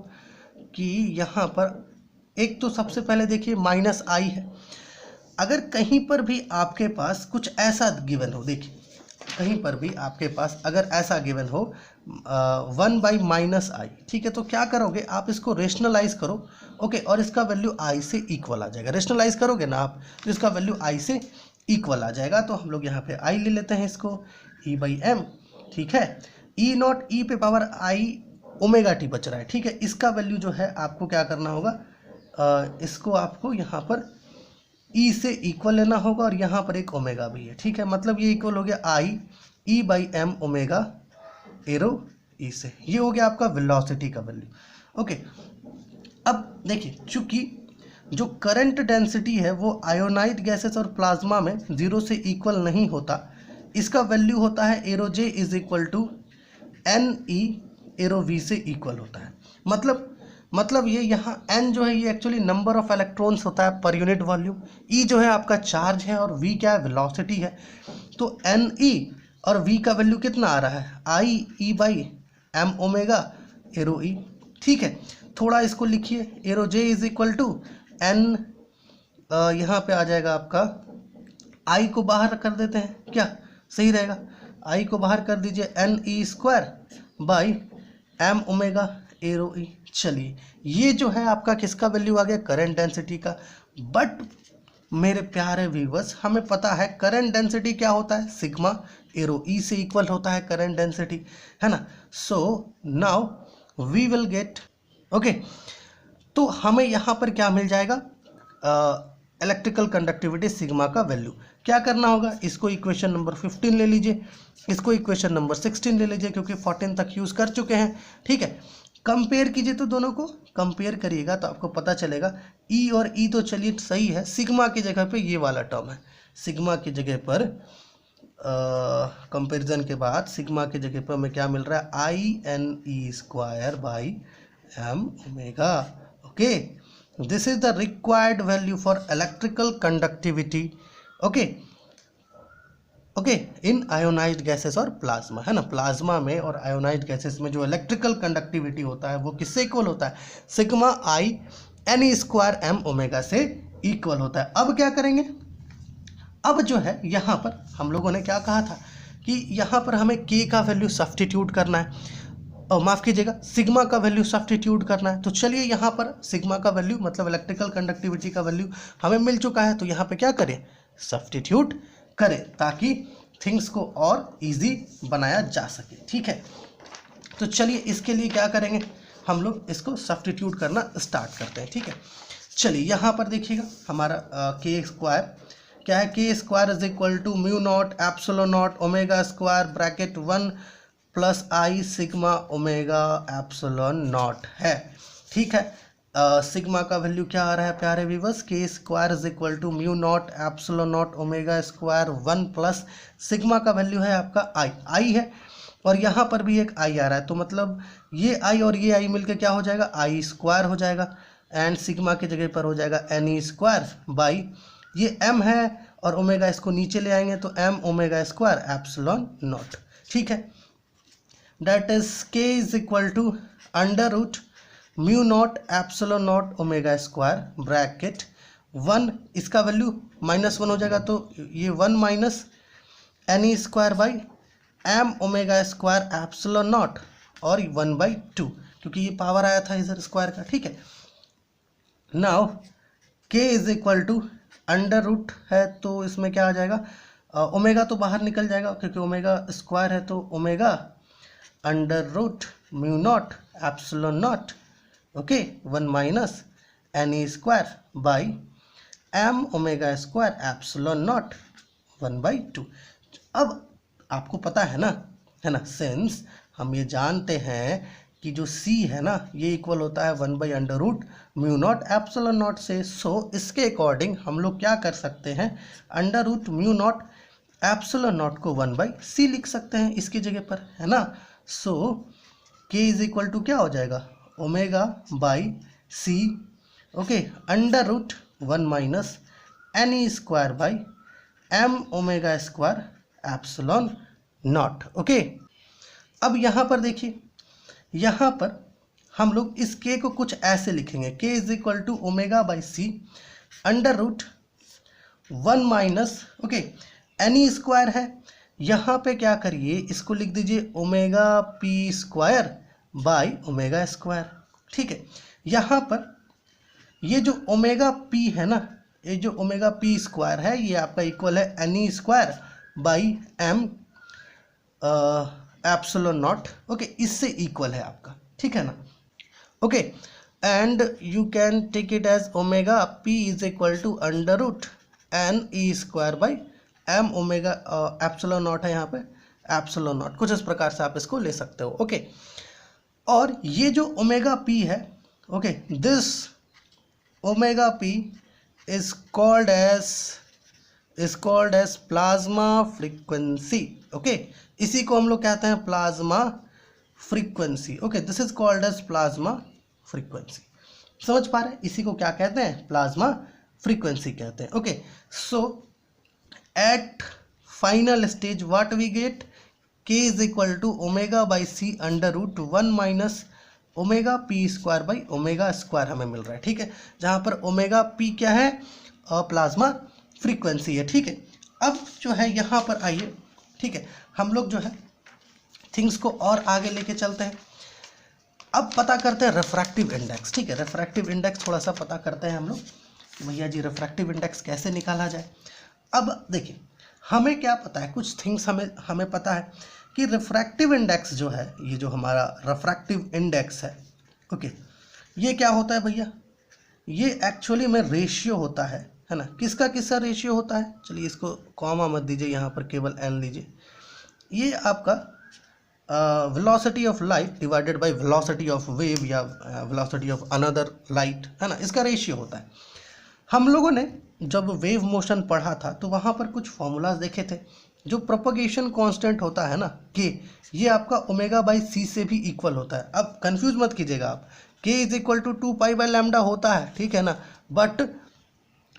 कि यहाँ पर एक तो सबसे पहले देखिए माइनस आई है, अगर कहीं पर भी आपके पास कुछ ऐसा गिवन हो, देखिए कहीं पर भी आपके पास अगर ऐसा गिवन हो 1 बाई माइनस आई, ठीक है, तो क्या करोगे आप इसको रेशनलाइज करो, ओके, और इसका वैल्यू आई से इक्वल आ जाएगा। रेशनलाइज करोगे ना आप तो इसका वैल्यू आई से इक्वल आ जाएगा, तो हम लोग यहाँ पे आई ले लेते हैं इसको ई बाई एम। ठीक है, ई नॉट ई पे पावर आई ओमेगा टी बच रहा है। ठीक है, इसका वैल्यू जो है आपको क्या करना होगा, इसको आपको यहाँ पर ई से इक्वल लेना होगा और यहाँ पर एक ओमेगा भी है। ठीक है, मतलब ये इक्वल हो गया आई E by M omega arrow ई से, ये हो गया आपका वेलोसिटी का वैल्यू। ओके, अब देखिए चूंकि जो करंट डेंसिटी है वो आयोनाइड गैसेस और प्लाज्मा में 0 से इक्वल नहीं होता, इसका वैल्यू होता है arrow J is equal to N E arrow V से इक्वल होता है। मतलब मतलब ये यहाँ n जो है ये एक्चुअली नंबर ऑफ इलेक्ट्रॉन्स होता है पर यूनिट वॉल्यूम, e जो है आपका चार्ज है और v क्या है, वेलोसिटी है। तो एन ई और v का वैल्यू कितना आ रहा है, I E by M omega arrow ई। ठीक है, थोड़ा इसको लिखिए, arrow J is equal to N, यहाँ पे आ जाएगा आपका, आई को बाहर कर देते हैं, क्या सही रहेगा, आई को बाहर कर दीजिए, n E square by M omega arrow e. चलिए ये जो है आपका किसका वैल्यू आ गया, करंट डेंसिटी का। बट मेरे प्यारे व्यूअर्स, हमें पता है करंट डेंसिटी क्या होता है, सिग्मा एरो ई से इक्वल होता है करंट डेंसिटी, है ना। So now we will get, okay, तो हमें यहाँ पर क्या मिल जाएगा, इलेक्ट्रिकल कंडक्टिविटी सिग्मा का वैल्यू। क्या करना होगा, इसको इक्वेशन नंबर 15 ले लीजिए, इसको इक्वेशन नंबर 16 ले लीजिए, क्योंकि 14 तक यूज़ कर चुके हैं। ठीक है, कंपेयर कीजिए, तो दोनों को कंपेयर करिएगा तो आपको पता चलेगा। ई और ई तो चलिए सही है, सिग्मा की जगह पे ये वाला टर्म है, सिग्मा की जगह पर कंपेरिजन के बाद सिग्मा की जगह पर हमें क्या मिल रहा है, I N E square by M omega. Okay, this is the required value for electrical conductivity, okay okay, in ionised gases और प्लाज्मा, है ना। प्लाज्मा में और आयोनाइज्ड गैसेस में जो इलेक्ट्रिकल कंडक्टिविटी होता है वो किससे इक्वल होता है, sigma i N E square m omega से इक्वल होता है। अब क्या करेंगे, अब जो है यहाँ पर हम लोगों ने क्या कहा था कि यहाँ पर हमें के का वैल्यू सब्स्टिट्यूट करना है, और माफ़ कीजिएगा सिग्मा का वैल्यू सब्स्टिट्यूट करना है। तो चलिए यहाँ पर सिग्मा का वैल्यू मतलब इलेक्ट्रिकल कंडक्टिविटी का वैल्यू हमें मिल चुका है, तो यहाँ पे क्या करें, सब्स्टिट्यूट करें, ताकि थिंग्स को और इजी बनाया जा सके। ठीक है, तो चलिए इसके लिए क्या करेंगे, हम लोग इसको सब्स्टिट्यूट करना स्टार्ट करते हैं। ठीक है, चलिए यहाँ पर देखिएगा हमारा के स्क्वायर क्या है, k square is equal to mu naught epsilon naught omega square bracket 1 plus I sigma omega epsilon naught है। ठीक है, सिग्मा का वैल्यू क्या आ रहा है प्यारे viewers, k square is equal to mu naught epsilon naught omega square 1 plus sigma का value है आपका आई है, और यहाँ पर भी एक आई आ रहा है, तो मतलब ये आई और ये आई मिलकर क्या हो जाएगा, आई स्क्वायर हो जाएगा, एंड सिग्मा की जगह पर हो जाएगा एन ई स्क्वायर बाई ये एम है और ओमेगा इसको नीचे ले आएंगे तो m omega square epsilon naught. ठीक है, that is k is equal to under root mu naught epsilon naught omega square bracket 1, इसका वैल्यू -1 हो जाएगा, तो ये 1 minus n E square by M omega square epsilon naught और 1/2, क्योंकि ये पावर आया था इधर स्क्वायर का। ठीक है, now k is equal to under root है, तो इसमें क्या आ जाएगा, ओमेगा तो बाहर निकल जाएगा क्योंकि ओमेगा स्क्वायर है, तो omega under root mu naught epsilon naught, okay, 1 minus n E square by M omega square epsilon naught 1/2। अब आपको पता है ना, सिंस हम ये जानते हैं कि जो c है ना ये इक्वल होता है 1/√ म्यू नॉट एप्सिलॉन नॉट से, सो इसके अकॉर्डिंग हम लोग क्या कर सकते हैं, under root mu naught epsilon naught को 1/c लिख सकते हैं इसकी जगह पर, है ना। So k is equal to क्या हो जाएगा, omega by c, okay, under root 1 minus n E square by M omega square epsilon naught. Okay, अब यहाँ पर देखिए, यहाँ पर हम लोग इस k को कुछ ऐसे लिखेंगे, k is equal to omega by c under root 1 minus, okay, n E square है, यहाँ पे क्या करिए इसको लिख दीजिए omega p square by omega square. ठीक है, यहाँ पर ये जो ओमेगा पी है ना, ये जो ओमेगा पी स्क्वायर है ये आपका इक्वल है n E square by m epsilon naught, okay, इससे इक्वल है आपका। ठीक है ना, okay, and you can take it as omega p is equal to under root n E square by M omega epsilon naught है यहाँ पे epsilon not, कुछ इस प्रकार से आप इसको ले सकते हो। ओके, और ये जो ओमेगा पी है, okay, this omega p is called as plasma frequency. Okay, इसी को हम लोग कहते हैं plasma frequency. Okay, this is called as plasma frequency. समझ पा रहे हैं? इसी को क्या कहते हैं? प्लाज्मा फ्रीक्वेंसी कहते हैं। Okay, so at final stage what we get? k is equal to omega by c under root 1 minus omega p square by omega square हमें मिल रहा है। ठीक है, जहाँ पर ओमेगा पी क्या है? प्लाज्मा फ्रीक्वेंसी है। ठीक है, अब जो है यहाँ पर आइए, ठीक है, हम लोग जो है थिंग्स को और आगे लेके चलते हैं। अब पता करते हैं रिफ्रैक्टिव इंडेक्स। ठीक है, रिफ्रैक्टिव इंडेक्स थोड़ा सा पता करते हैं हम लोग कि भैया जी रिफ्रैक्टिव इंडेक्स कैसे निकाला जाए। अब देखिए, हमें क्या पता है, कुछ थिंग्स हमें पता है कि रिफ्रैक्टिव इंडेक्स जो है, ये जो हमारा रिफ्रैक्टिव इंडेक्स है, ओके, ये क्या होता है भैया? ये एक्चुअली में रेशियो होता है ना? किसका किसका रेशियो होता है? चलिए इसको कॉमा मत दीजिए, यहाँ पर केवल n लीजिए। ये आपका velocity of light divided by velocity of wave या वेलोसिटी ऑफ अनदर लाइट, है ना? इसका रेशियो होता है। हम लोगों ने जब वेव मोशन पढ़ा था तो वहाँ पर कुछ फॉर्मूलाज देखे थे। जो प्रोपगेशन कांस्टेंट होता है ना के, ये आपका ओमेगा बाई सी से भी इक्वल होता है। अब कंफ्यूज मत कीजिएगा आप, k is equal to 2 pi by lambda होता है, ठीक है ना, बट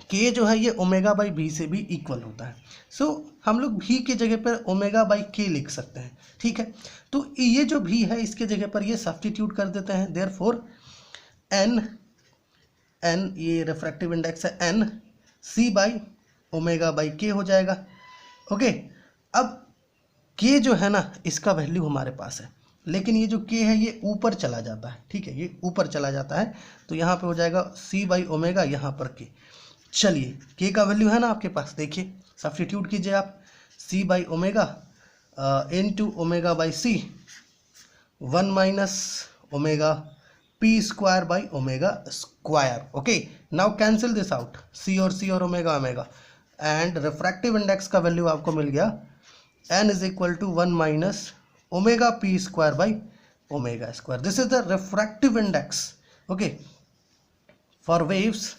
के जो है ये ओमेगा बाई बी से भी इक्वल होता है। सो हम लोग भी की जगह पर ओमेगा बाई के लिख सकते हैं। ठीक है, तो ये जो भी है इसके जगह पर ये सब्स्टिट्यूट कर देते हैं। देयरफॉर एन ये रिफ्रैक्टिव इंडेक्स है, n c by omega by k हो जाएगा। ओके, अब के जो है ना इसका वैल्यू हमारे पास है, लेकिन ये जो के है ये ऊपर चला जाता है। ठीक है, ये ऊपर चला जाता है, तो यहाँ पे हो जाएगा सी बाई ओमेगा, यहाँ पर के। चलिए, के का वैल्यू है ना आपके पास, देखिए सब्स्टिट्यूट कीजिए आप, c by omega into omega by c 1 minus omega p square by omega square. Okay, now cancel this out, c और omega omega, and refractive index का वैल्यू आपको मिल गया n is equal to 1 minus omega p square by omega square. This is the refractive index, okay, for waves,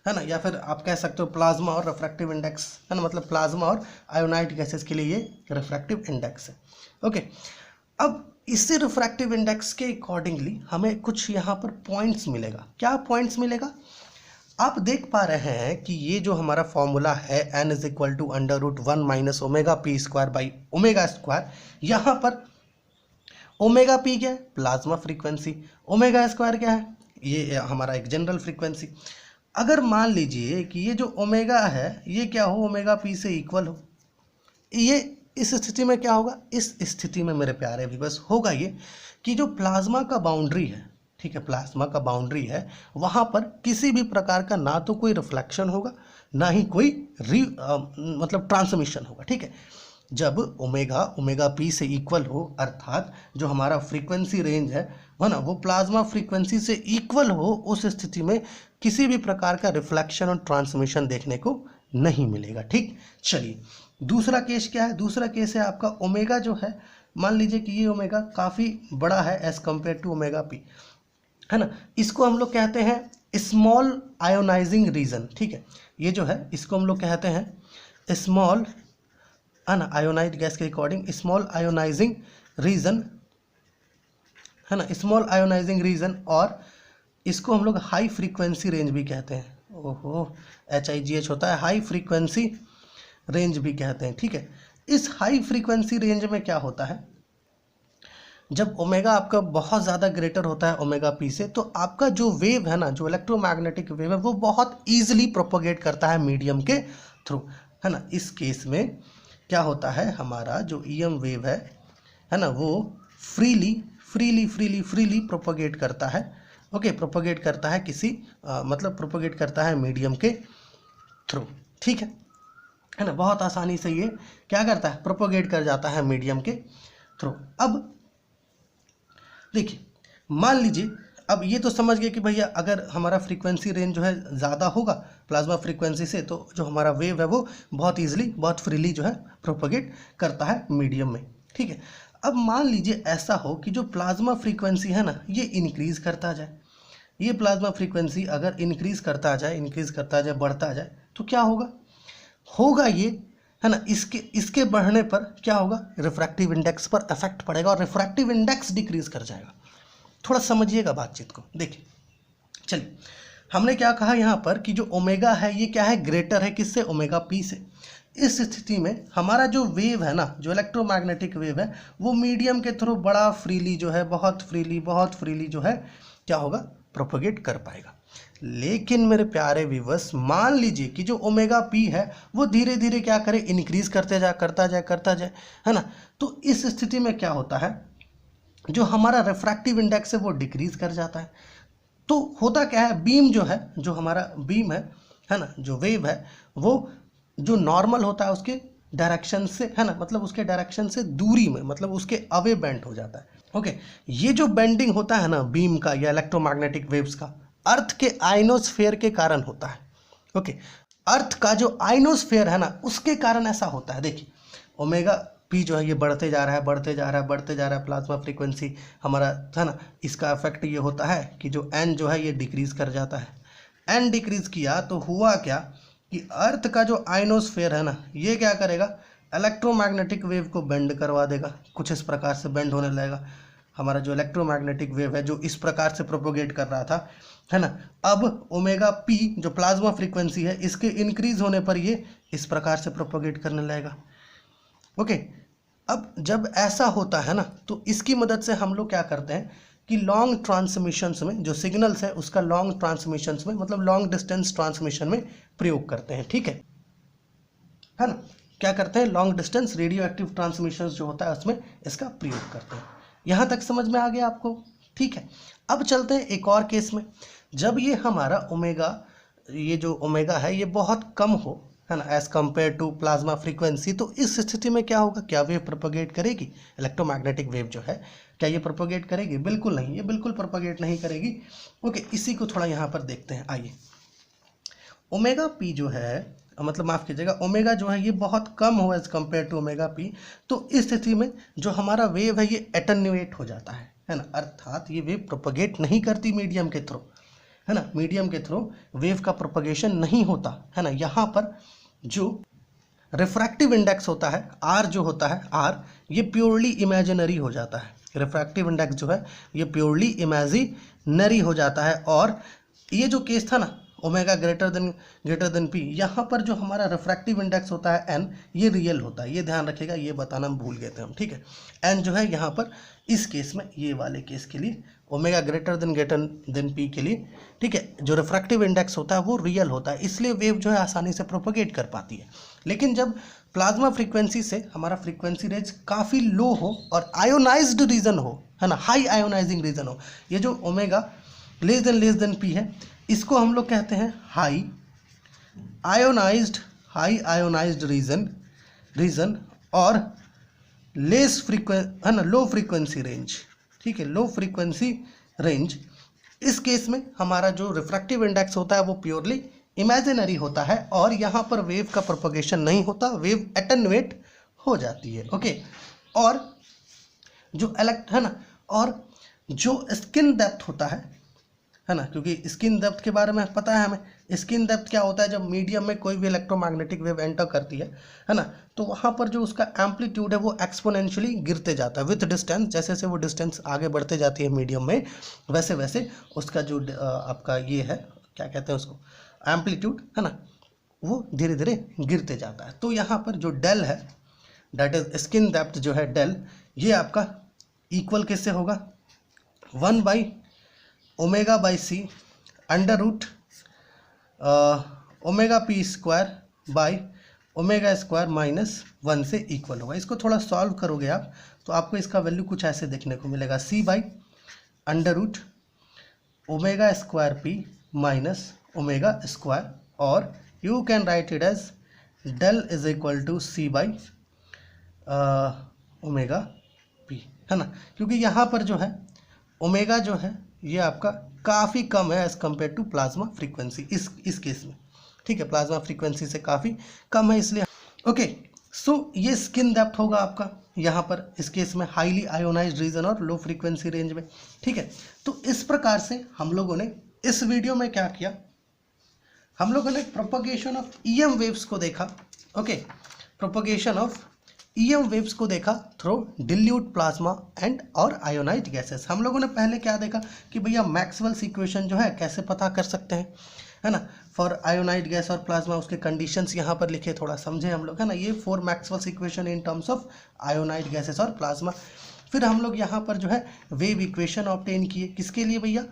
है ना, या फिर आप कह सकते हो प्लाज्मा और रिफ्रैक्टिव इंडेक्स, है ना, मतलब प्लाज्मा और आयोनाइड गैसेस के लिए ये रिफ्रैक्टिव इंडेक्स है। ओके, अब इसी रिफ्रैक्टिव इंडेक्स के अकॉर्डिंगली हमें कुछ यहाँ पर पॉइंट्स मिलेगा। क्या पॉइंट्स मिलेगा? आप देख पा रहे हैं कि ये जो हमारा फॉर्मूला है n is equal to under root 1 minus omega p square by omega square, यहाँ पर ओमेगा पी क्या है? Plasma frequency. ओमेगा स्क्वायर क्या है? ये हमारा एक जनरल फ्रीक्वेंसी। अगर मान लीजिए कि ये जो ओमेगा है ये क्या हो? ओमेगा पी से इक्वल हो, ये इस स्थिति में क्या होगा? इस स्थिति में मेरे प्यारे व्यूअर्स होगा ये कि जो प्लाज्मा का बाउंड्री है, ठीक है, प्लाज्मा का बाउंड्री है, वहाँ पर किसी भी प्रकार का ना तो कोई रिफ्लेक्शन होगा, ना ही कोई मतलब ट्रांसमिशन होगा। ठीक है, जब ओमेगा पी से इक्वल हो, अर्थात जो हमारा फ्रीक्वेंसी रेंज है ना, वो प्लाज्मा फ्रीक्वेंसी से इक्वल हो, उस स्थिति में किसी भी प्रकार का रिफ्लेक्शन और ट्रांसमिशन देखने को नहीं मिलेगा। ठीक, चलिए दूसरा केस क्या है? दूसरा केस है आपका ओमेगा जो है, मान लीजिए कि ये ओमेगा काफ़ी बड़ा है as compare to omega p, है ना, इसको हम लोग कहते हैं स्मॉल आयोनाइजिंग रीजन। ठीक है, ये जो है इसको हम लोग कहते हैं स्मॉल, है ना, आयोनाइड गैस के अकॉर्डिंग स्मॉल आयोनाइजिंग रीजन, है ना, स्मॉल आयोनाइजिंग रीजन, और इसको हम लोग हाई फ्रीक्वेंसी रेंज भी कहते हैं। ओहो, HIGH होता है, हाई फ्रीक्वेंसी रेंज भी कहते हैं। ठीक है, इस हाई फ्रीक्वेंसी रेंज में क्या होता है? जब ओमेगा आपका बहुत ज़्यादा ग्रेटर होता है ओमेगा पी से, तो आपका जो वेव है ना, जो इलेक्ट्रोमैग्नेटिक वेव है, वो बहुत ईजिली प्रोपोगेट करता है मीडियम के थ्रू, है ना। इस केस में क्या होता है, हमारा जो EM वेव है ना, वो फ्रीली प्रोपोगेट करता है। ओके, प्रोपोगेट करता है किसी मतलब प्रोपोगेट करता है मीडियम के थ्रू। ठीक है ना, बहुत आसानी से ये क्या करता है, प्रोपोगेट कर जाता है मीडियम के थ्रू। अब देखिए, मान लीजिए, अब ये तो समझ गए कि भैया अगर हमारा फ्रीक्वेंसी रेंज जो है ज़्यादा होगा प्लाज्मा फ्रीक्वेंसी से, तो जो हमारा वेव है वो बहुत ईजिली, बहुत फ्रीली जो है प्रोपोगेट करता है मीडियम में। ठीक है, अब मान लीजिए ऐसा हो कि जो प्लाज्मा फ्रीक्वेंसी है ना, ये इंक्रीज़ करता जाए। ये प्लाज्मा फ्रीक्वेंसी अगर इंक्रीज़ करता जाए, बढ़ता जाए, तो क्या होगा ये, है ना, इसके बढ़ने पर क्या होगा, रिफ्रैक्टिव इंडेक्स पर इफेक्ट पड़ेगा और रिफ्रैक्टिव इंडेक्स डिक्रीज कर जाएगा। थोड़ा समझिएगा बातचीत को। देखिए चलिए, हमने क्या कहा यहाँ पर कि जो ओमेगा है ये क्या है, ग्रेटर है किससे, ओमेगा पी से। इस स्थिति में हमारा जो वेव है ना, जो इलेक्ट्रोमैग्नेटिक वेव है, वो मीडियम के थ्रू बड़ा फ्रीली जो है, बहुत फ्रीली जो है क्या होगा, प्रोपोगेट कर पाएगा। लेकिन मेरे प्यारे व्यूअर्स, मान लीजिए कि जो ओमेगा पी है वो धीरे धीरे क्या करे, इंक्रीज करता जाए, है ना। तो इस स्थिति में क्या होता है, जो हमारा रिफ्रैक्टिव इंडेक्स है वो डिक्रीज कर जाता है। तो होता क्या है, बीम जो है, जो हमारा बीम है ना, जो वेव है वो जो नॉर्मल होता है उसके डायरेक्शन से, है ना, मतलब उसके डायरेक्शन से दूरी में, मतलब उसके अवे बेंड हो जाता है। ओके, ये जो बेंडिंग होता है ना बीम का या इलेक्ट्रोमैग्नेटिक वेव्स का, अर्थ के आइनोस्फेयर के कारण होता है। ओके, अर्थ का जो आइनोस्फेयर है ना उसके कारण ऐसा होता है। देखिए ओमेगा पी जो है ये बढ़ते जा रहा है, प्लाज्मा फ्रीक्वेंसी हमारा, है ना, इसका इफेक्ट ये होता है कि जो एन जो है ये डिक्रीज कर जाता है। एन डिक्रीज किया तो हुआ क्या कि अर्थ का जो आइनोस्फेयर है ना ये क्या करेगा, इलेक्ट्रोमैग्नेटिक वेव को बेंड करवा देगा, कुछ इस प्रकार से बेंड होने लगेगा। हमारा जो इलेक्ट्रोमैग्नेटिक वेव है जो इस प्रकार से प्रोपोगेट कर रहा था, है ना, अब ओमेगा पी जो प्लाज्मा फ्रीक्वेंसी है इसके इंक्रीज होने पर ये इस प्रकार से प्रोपोगेट करने लगेगा। ओके, अब जब ऐसा होता है ना तो इसकी मदद से हम लोग क्या करते हैं कि लॉन्ग ट्रांसमिशंस में जो सिग्नल्स है उसका लॉन्ग ट्रांसमिशंस में, मतलब लॉन्ग डिस्टेंस ट्रांसमिशन में प्रयोग करते हैं। ठीक है ना, क्या करते हैं, long distance radio active transmissions जो होता है उसमें इसका प्रयोग करते हैं। यहाँ तक समझ में आ गया आपको? ठीक है, अब चलते हैं एक और केस में। जब ये हमारा ओमेगा, ये जो ओमेगा है ये बहुत कम हो, है ना, as compare to plasma frequency, तो इस स्थिति में क्या होगा, क्या वेव प्रोपोगेट करेगी, इलेक्ट्रोमैग्नेटिक वेव जो है क्या ये प्रोपोगेट करेगी? बिल्कुल नहीं, ये बिल्कुल प्रोपोगेट नहीं करेगी। ओके, इसी को थोड़ा यहाँ पर देखते हैं। आइए, ओमेगा पी जो है, मतलब माफ़ कीजिएगा, ओमेगा जो है ये बहुत कम हो as compare to omega p, तो इस स्थिति में जो हमारा वेव है ये एटेन्यूएट हो जाता है ना, अर्थात ये वेव प्रोपोगेट नहीं करती मीडियम के थ्रू, है ना, मीडियम के थ्रू वेव का प्रोपोगेशन नहीं होता, है ना। यहाँ पर जो रिफ्रैक्टिव इंडेक्स होता है आर, जो होता है आर, ये प्योरली इमेजिनरी हो जाता है। रिफ्रैक्टिव इंडेक्स जो है ये प्योरली इमेजिनरी हो जाता है। और ये जो केस था ना ओमेगा ग्रेटर देन पी, यहाँ पर जो हमारा रिफ्रैक्टिव इंडेक्स होता है एन, ये रियल होता है, ये ध्यान रखिएगा, ये बताना भूल गए थे हम। ठीक है, एन जो है यहाँ पर इस केस में, ये वाले केस के लिए ओमेगा ग्रेटर देन पी के लिए, ठीक है, जो रिफ्रैक्टिव इंडेक्स होता है वो रियल होता है, इसलिए वेव जो है आसानी से प्रोपोगेट कर पाती है। लेकिन जब प्लाज्मा फ्रीक्वेंसी से हमारा फ्रीक्वेंसी रेंज काफ़ी लो हो और आयोनाइज्ड रीजन हो, है ना, हाई आयोनाइजिंग रीजन हो, ये जो ओमेगा लेस देन पी है इसको हम लोग कहते हैं हाई आयोनाइज्ड रीजन और लेस फ्रीक्वेंसी, है ना, लो फ्रीक्वेंसी रेंज। ठीक है, लो फ्रीक्वेंसी रेंज, इस केस में हमारा जो रिफ्रैक्टिव इंडेक्स होता है वो प्योरली इमेजिनरी होता है और यहाँ पर वेव का प्रोपोगेशन नहीं होता, वेव एटेन्यूएट हो जाती है। ओके, और जो है ना, और जो स्किन डेप्थ होता है ना, क्योंकि स्किन डेप्थ के बारे में पता है हमें, स्किन डेप्थ क्या होता है, जब मीडियम में कोई भी इलेक्ट्रोमैग्नेटिक वेव एंटर करती है ना, तो वहाँ पर जो उसका एम्पलीट्यूड है वो एक्सपोनेंशियली गिरते जाता है विथ डिस्टेंस। जैसे जैसे वो डिस्टेंस आगे बढ़ते जाती है मीडियम में, वैसे वैसे उसका जो आपका ये है, क्या कहते हैं उसको, एम्पलीट्यूड, है ना, वो धीरे धीरे गिरते जाता है। तो यहाँ पर जो डेल है, डेट इज स्किन डेप्थ जो है डेल, ये आपका इक्वल किससे होगा, 1/ओमेगा/c under root omega p square by omega square -1 से इक्वल होगा। इसको थोड़ा सॉल्व करोगे आप तो आपको इसका वैल्यू कुछ ऐसे देखने को मिलेगा, c/अंडर root omega square p minus omega square, और you can write it as del is equal to c/ओमेगा पी, है ना, क्योंकि यहाँ पर जो है ओमेगा जो है ये आपका काफ़ी कम है as compare to plasma frequency इस केस में। ठीक है, प्लाज्मा फ्रीक्वेंसी से काफ़ी कम है इसलिए। ओके, सो ये स्किन डेप्थ होगा आपका यहाँ पर इस केस में हाईली आयोनाइज्ड रीजन और लो फ्रीक्वेंसी रेंज में। ठीक है, तो इस प्रकार से हम लोगों ने इस वीडियो में क्या किया, हम लोगों ने प्रोपोगेशन ऑफ ईएम वेव्स को देखा। Okay, propagation of EM waves को देखा थ्रू डिल्यूट प्लाज्मा एंड और आयोनाइज्ड गैसेस। हम लोगों ने पहले क्या देखा कि भैया मैक्सवेल्स इक्वेशन जो है कैसे पता कर सकते हैं, है ना। फॉर आयोनाइज्ड गैस और प्लाज्मा उसके कंडीशंस यहाँ पर लिखे, थोड़ा समझे हम लोग, है ना। ये 4 Maxwell's equation in terms of ionised gases और प्लाज्मा। फिर हम लोग यहाँ पर जो है वेव इक्वेशन ऑब्टेन किए, किसके लिए भैया,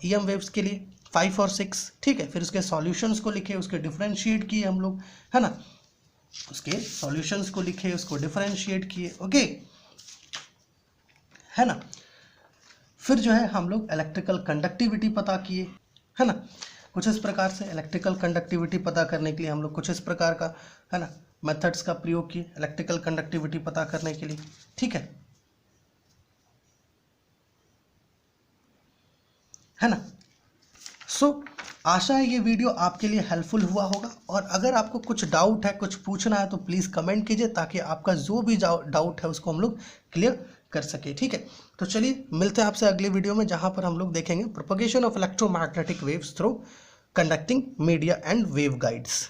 ईएम वेव्स के लिए 5 और 6, ठीक है। फिर उसके सॉल्यूशंस को लिखे, उसके डिफरेंशिएट किए हम लोग, है ना, उसके सॉल्यूशंस को लिखे, उसको डिफरेंशिएट किए, ओके, है ना। फिर जो है हम लोग इलेक्ट्रिकल कंडक्टिविटी पता किए, है ना। कुछ इस प्रकार से इलेक्ट्रिकल कंडक्टिविटी पता करने के लिए हम लोग कुछ इस प्रकार का, है ना, मेथड्स का प्रयोग किए इलेक्ट्रिकल कंडक्टिविटी पता करने के लिए, ठीक है ना। सो आशा है ये वीडियो आपके लिए हेल्पफुल हुआ होगा, और अगर आपको कुछ डाउट है, कुछ पूछना है, तो प्लीज़ कमेंट कीजिए ताकि आपका जो भी डाउट है उसको हम लोग क्लियर कर सके, ठीक है। तो चलिए मिलते हैं आपसे अगली वीडियो में, जहां पर हम लोग देखेंगे propagation of electromagnetic waves through conducting media and wave guides.